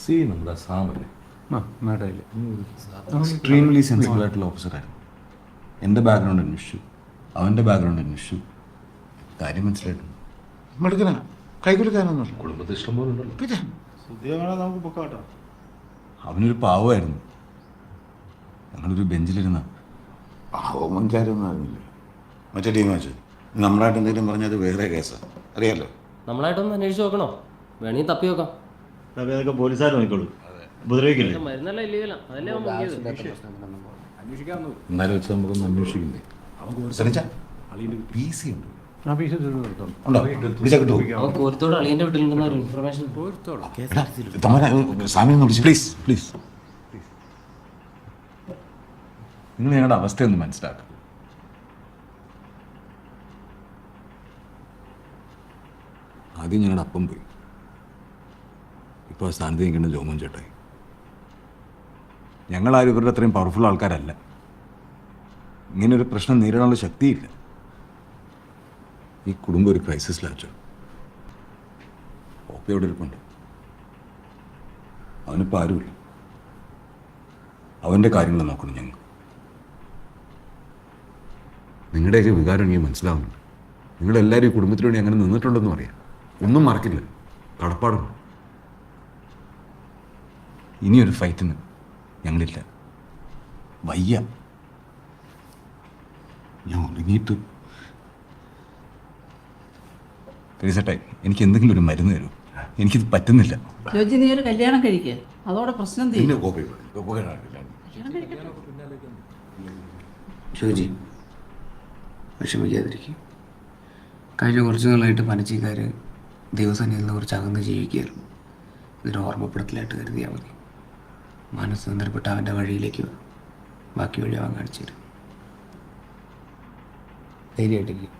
C നമ്മുടെ സാമല്ലേ extremely sensible ആയിട്ടുള്ള ഓഫീസറായിരുന്നു. എൻ്റെ ബാക്ക്ഗ്രൗണ്ട് അന്വേഷിച്ചു, അവൻ്റെ ബാക്ക്ഗ്രൗണ്ട് അന്വേഷിച്ചു, കാര്യം മനസ്സിലായിട്ടുണ്ട്. മെടുക്കന കൈകൊടുക്കാനൊന്നുമില്ല. കുടുംബത്തിൽ ഇഷ്ടം പോലെ ഉണ്ടല്ലോ. പിന്നെ നമുക്ക് പൊക്കാട്ടോ. അവനൊരു പാവമായിരുന്നു. ഞങ്ങളൊരു ബെഞ്ചിലിരുന്ന പാവം മുൻകാരൊന്നും അറിഞ്ഞില്ല. മറ്റേ ടീം വെച്ച് നമ്മളായിട്ട് എന്തെങ്കിലും പറഞ്ഞാൽ അത് വേറെ കേസാണ്, അറിയാലോ. നമ്മളായിട്ടൊന്ന് അന്വേഷിച്ച് നോക്കണോ? വേണമെങ്കിൽ തപ്പി നോക്കാം. അതൊക്കെ പോലീസുകാർ നോക്കിക്കോളൂ, ഉപദ്രവിക്കില്ലേ? മരുന്നല്ല ഇല്ലീഗലാ, അതല്ലേ അവൻ മുങ്ങിയത്. എന്നാലും വെച്ച് നമുക്കൊന്ന് അന്വേഷിക്കണ്ടേ? PC ഉണ്ട്. ഉണ്ടോ? വിളിച്ചാൽ കിട്ടുമോ? അവൻ കോരത്തോട് അളിയൻ്റെ വീട്ടിലുണ്ടെന്ന ഒരു ഇൻഫർമേഷൻ. സാമിനെ വിളിച്ചു. പ്ലീസ് പ്ലീസ് നിങ്ങൾ ഞങ്ങളുടെ അവസ്ഥയൊന്ന് മനസ്സിലാക്കുക. ആദ്യം ഞങ്ങളുടെ അപ്പം പോയി, ഇപ്പോൾ ആ സ്ഥാനത്ത് നിൽക്കുന്ന ജോമോൻ ചേട്ടായി. ഞങ്ങളാരും ഇവരുടെ അത്രയും പവർഫുൾ ആൾക്കാരല്ല. ഇങ്ങനൊരു പ്രശ്നം നേരിടാനുള്ള ശക്തിയില്ല. ഈ കുടുംബം ഒരു ക്രൈസിസിലാച്ചോ. ഓപ്പ എവിടെ ഇരിപ്പുണ്ട്? അവനിപ്പോൾ ആരുമില്ല. അവൻ്റെ കാര്യങ്ങൾ നോക്കണം ഞങ്ങൾ. നിങ്ങളുടെയൊക്കെ വികാരം എനിക്ക് മനസ്സിലാവുന്നുണ്ട്. നിങ്ങളെല്ലാവരും ഈ കുടുംബത്തിന് വേണ്ടി അങ്ങനെ നിന്നിട്ടുണ്ടെന്ന് പറയാം. ഒന്നും മറക്കില്ല, കടപ്പാടുണ്ട്. ഇനിയൊരു ഫൈറ്റിന് ഞങ്ങളില്ല. വയ്യ. ഞാൻ ഉറങ്ങിയിട്ട് ചേട്ടായി, എനിക്ക് എന്തെങ്കിലും ഒരു മരുന്ന് തരൂ. എനിക്കിത് പറ്റുന്നില്ല. ജോജി, നീ ഒരു കല്യാണം കഴിക്കുക, അതോടെ പ്രശ്നം തീരും. ഷോജി, വിഷമിക്കാതിരിക്കും. കഴിഞ്ഞ കുറച്ച് നാളായിട്ട് പനച്ചിക്കാർ ദിവസനിൽ നിന്ന് കുറച്ച് അകന്ന് ജീവിക്കുകയായിരുന്നു. ഇതൊരു ഓർമ്മപ്പെടുത്തലായിട്ട് കരുതിയാൽ മതി. മനസ്സ് നിന്നിട്ട് അവൻ്റെ വഴിയിലേക്ക് ബാക്കി വഴി അവൻ കാണിച്ചു തരും. ധൈര്യമായിട്ടിരിക്കും.